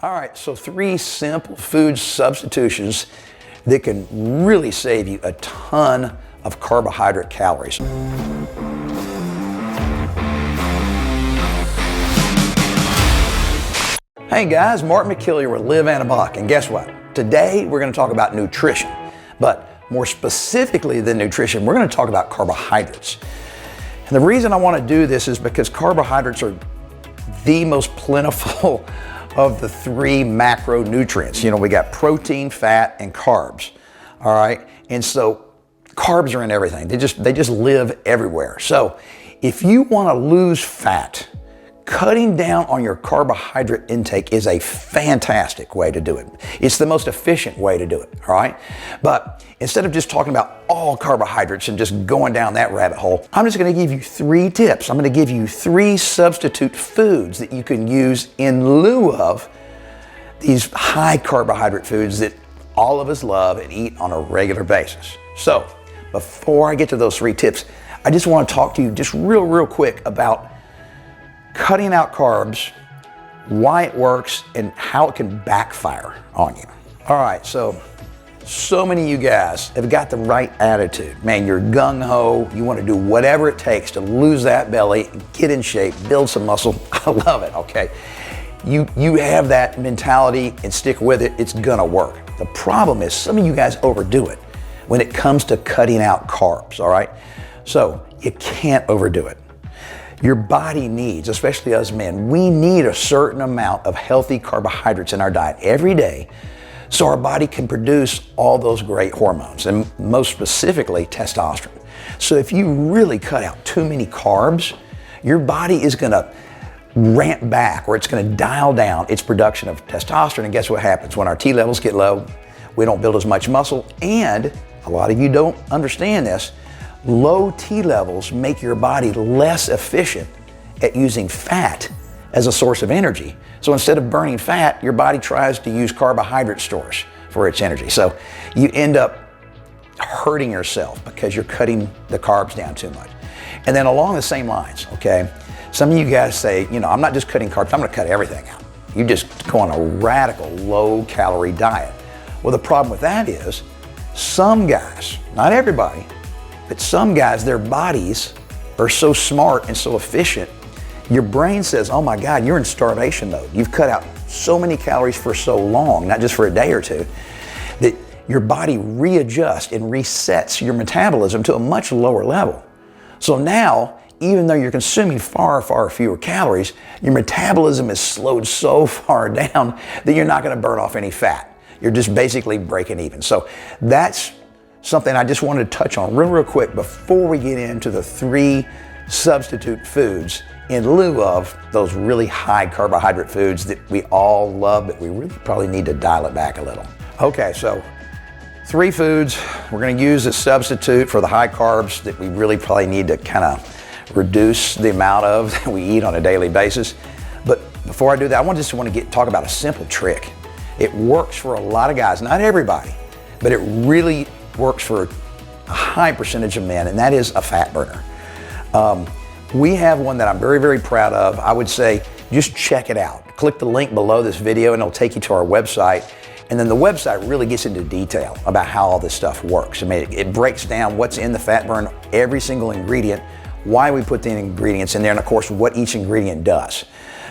All right, so 3 simple food substitutions that can really save you a ton of carbohydrate calories. Hey guys, Mark McKill here with Live Anabolic, and guess what? Today we're going to talk about nutrition, but more specifically than nutrition, we're going to talk about carbohydrates. And the reason I want to do this is because carbohydrates are the most plentiful of the 3 macronutrients. You know, we got protein, fat, and carbs. All right, and so carbs are in everything. They just live everywhere. So if you want to lose fat, cutting down on your carbohydrate intake is a fantastic way to do it. It's the most efficient way to do it, all right? But instead of just talking about all carbohydrates and just going down that rabbit hole, I'm just gonna give you 3 tips. I'm gonna give you 3 substitute foods that you can use in lieu of these high carbohydrate foods that all of us love and eat on a regular basis. So before I get to those 3 tips, I just wanna talk to you just real quick about cutting out carbs, why it works, and how it can backfire on you. All right, so many of you guys have got the right attitude. Man, you're gung-ho, you want to do whatever it takes to lose that belly, get in shape, build some muscle. I love it, okay? You have that mentality and stick with it, it's gonna work. The problem is some of you guys overdo it when it comes to cutting out carbs, all right? So you can't overdo it. Your body needs, especially us men, we need a certain amount of healthy carbohydrates in our diet every day so our body can produce all those great hormones, and most specifically testosterone. So if you really cut out too many carbs, your body is gonna ramp back, or it's gonna dial down its production of testosterone, and guess what happens? When our T levels get low, we don't build as much muscle, and a lot of you don't understand this, low T levels make your body less efficient at using fat as a source of energy. So instead of burning fat, your body tries to use carbohydrate stores for its energy. So you end up hurting yourself because you're cutting the carbs down too much. And then along the same lines, okay, some of you guys say, you know, I'm not just cutting carbs, I'm gonna cut everything out. You just go on a radical low calorie diet. Well, the problem with that is some guys, not everybody, but some guys, their bodies are so smart and so efficient, your brain says, oh my God, you're in starvation mode. You've cut out so many calories for so long, not just for a day or two, that your body readjusts and resets your metabolism to a much lower level. So now, even though you're consuming far fewer calories, your metabolism is slowed so far down that you're not gonna burn off any fat. You're just basically breaking even. So that's something I just wanted to touch on real quick before we get into the 3 substitute foods in lieu of those really high carbohydrate foods that we all love, but we really probably need to dial it back a little. Okay, so 3 foods we're gonna use as substitute for the high carbs that we really probably need to kind of reduce the amount of that we eat on a daily basis. But before I do that, I just want to talk about a simple trick. It works for a lot of guys, not everybody, but it really works for a high percentage of men, and that is a fat burner. We have one that I'm very proud of. I would say just check it out. Click the link below this video and it'll take you to our website. And then the website really gets into detail about how all this stuff works. I mean, it breaks down what's in the fat burn, every single ingredient, why we put the ingredients in there, and of course what each ingredient does.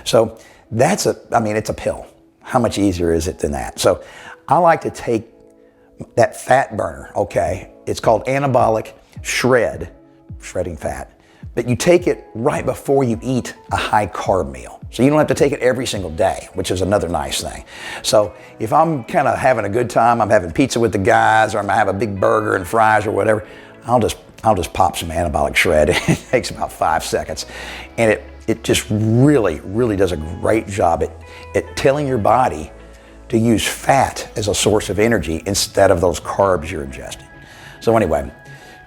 So it's a pill. How much easier is it than that? So I like to take that fat burner, okay? It's called Anabolic Shred, shredding fat. But you take it right before you eat a high carb meal. So you don't have to take it every single day, which is another nice thing. So if I'm kind of having a good time, I'm having pizza with the guys, or I'm gonna have a big burger and fries or whatever, I'll just pop some Anabolic Shred. It takes about 5 seconds. And it just really does a great job at telling your body to use fat as a source of energy instead of those carbs you're ingesting. So anyway,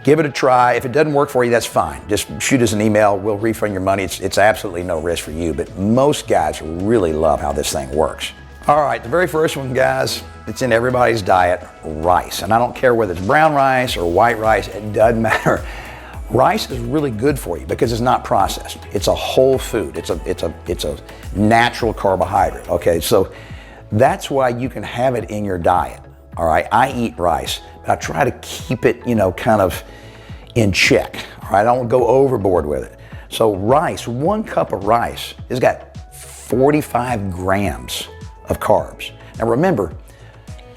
give it a try. If it doesn't work for you, that's fine. Just shoot us an email. We'll refund your money. It's absolutely no risk for you, but most guys really love how this thing works. All right, the very first one, guys, it's in everybody's diet, rice. And I don't care whether it's brown rice or white rice, it doesn't matter. Rice is really good for you because it's not processed. It's a whole food. It's a natural carbohydrate, okay? So That's why you can have it in your diet, all right? I eat rice, but I try to keep it, kind of in check, all right? I don't go overboard with it. So rice, 1 cup of rice has got 45 grams of carbs. Now remember,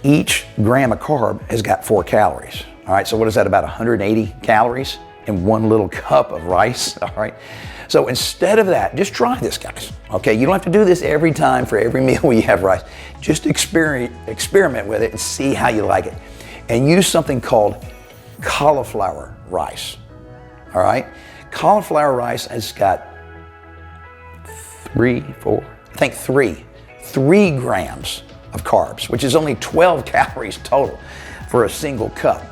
each gram of carb has got 4 calories, all right? So what is that, about 180 calories in 1 little cup of rice, all right? So instead of that, just try this, guys, okay? You don't have to do this every time for every meal you have rice. Just experiment with it and see how you like it. And use something called cauliflower rice, all right? Cauliflower rice has got 3 grams of carbs, which is only 12 calories total for a single cup.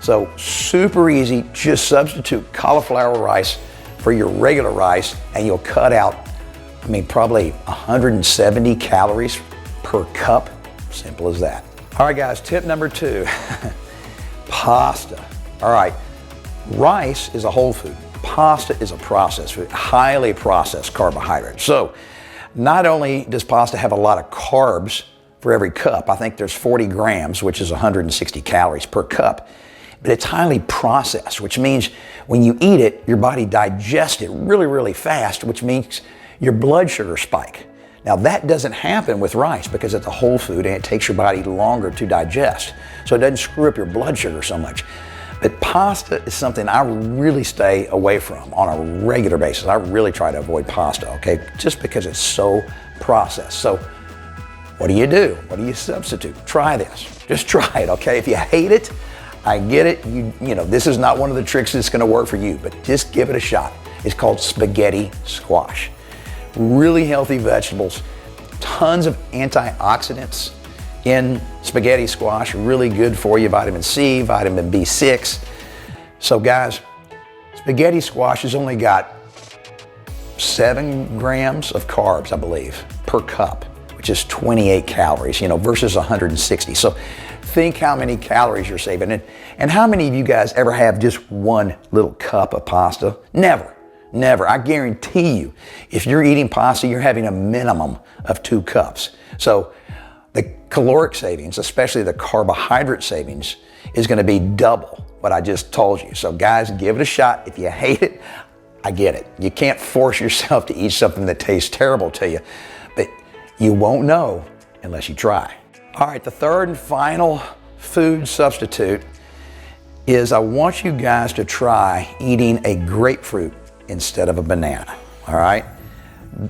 So super easy, just substitute cauliflower rice for your regular rice and you'll cut out, probably 170 calories per cup. Simple as that. All right, guys, tip number 2, pasta. All right, rice is a whole food. Pasta is a processed food, highly processed carbohydrate. So not only does pasta have a lot of carbs for every cup, I think there's 40 grams, which is 160 calories per cup, but it's highly processed, which means when you eat it, your body digests it really, really fast, which means your blood sugar spike. Now that doesn't happen with rice because it's a whole food and it takes your body longer to digest. So it doesn't screw up your blood sugar so much. But pasta is something I really stay away from on a regular basis. I really try to avoid pasta, okay? Just because it's so processed. So what do? What do you substitute? Try this. Just try it, okay? If you hate it, I get it. This is not one of the tricks that's gonna work for you, but just give it a shot. It's called spaghetti squash. Really healthy vegetables, tons of antioxidants in spaghetti squash, really good for you, vitamin C, vitamin B6. So guys, spaghetti squash has only got 7 grams of carbs, I believe, per cup, which is 28 calories, versus 160. So think how many calories you're saving. And how many of you guys ever have just 1 little cup of pasta? Never. Never. I guarantee you, if you're eating pasta, you're having a minimum of 2 cups. So the caloric savings, especially the carbohydrate savings, is going to be double what I just told you. So guys, give it a shot. If you hate it, I get it. You can't force yourself to eat something that tastes terrible to you, but you won't know unless you try. All right, the third and final food substitute is I want you guys to try eating a grapefruit instead of a banana, all right?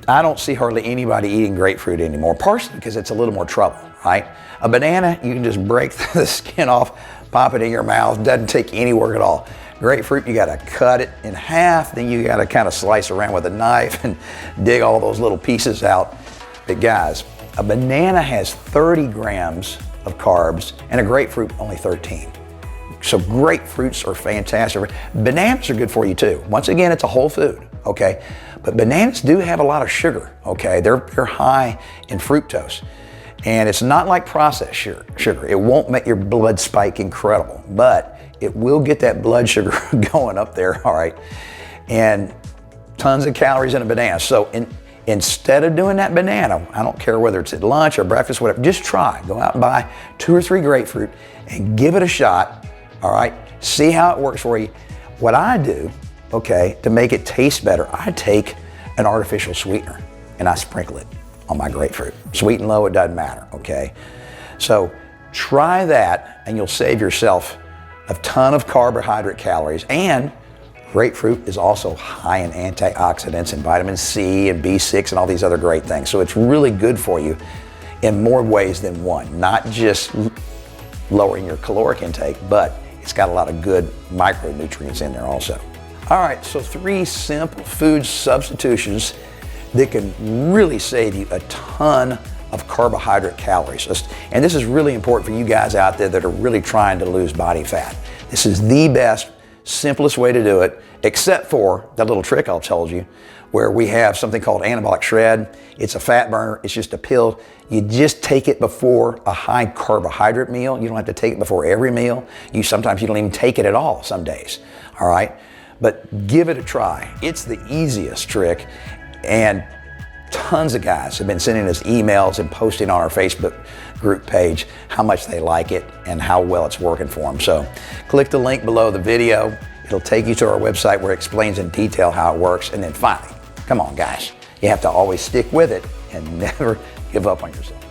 I don't see hardly anybody eating grapefruit anymore, partially because it's a little more trouble, right? A banana, you can just break the skin off, pop it in your mouth, doesn't take any work at all. Grapefruit, you gotta cut it in half, then you gotta kind of slice around with a knife and dig all those little pieces out. But guys, a banana has 30 grams of carbs and a grapefruit only 13. So grapefruits are fantastic. Bananas are good for you too. Once again, it's a whole food, okay? But bananas do have a lot of sugar, okay? They're high in fructose. And it's not like processed sugar. It won't make your blood spike incredible, but it will get that blood sugar going up there, all right? And tons of calories in a banana. So instead of doing that banana, I don't care whether it's at lunch or breakfast, whatever, just try. Go out and buy 2 or 3 grapefruit and give it a shot. All right, see how it works for you. What I do, okay, to make it taste better, I take an artificial sweetener and I sprinkle it on my grapefruit. Sweet and low, it doesn't matter, okay? So try that and you'll save yourself a ton of carbohydrate calories, and grapefruit is also high in antioxidants and vitamin C and B6 and all these other great things. So it's really good for you in more ways than one, not just lowering your caloric intake, but it's got a lot of good micronutrients in there also. All right, so 3 simple food substitutions that can really save you a ton of carbohydrate calories. And this is really important for you guys out there that are really trying to lose body fat. This is the best, simplest way to do it, except for that little trick I told you, where we have something called Anabolic Shred. It's a fat burner. It's just a pill. You just take it before a high carbohydrate meal. You don't have to take it before every meal. Sometimes you don't even take it at all some days, all right? But give it a try. It's the easiest trick, and Tons of guys have been sending us emails and posting on our Facebook group page how much they like it and how well it's working for them. So click the link below the video. It'll take you to our website where it explains in detail how it works. And then finally, come on guys, you have to always stick with it and never give up on yourself.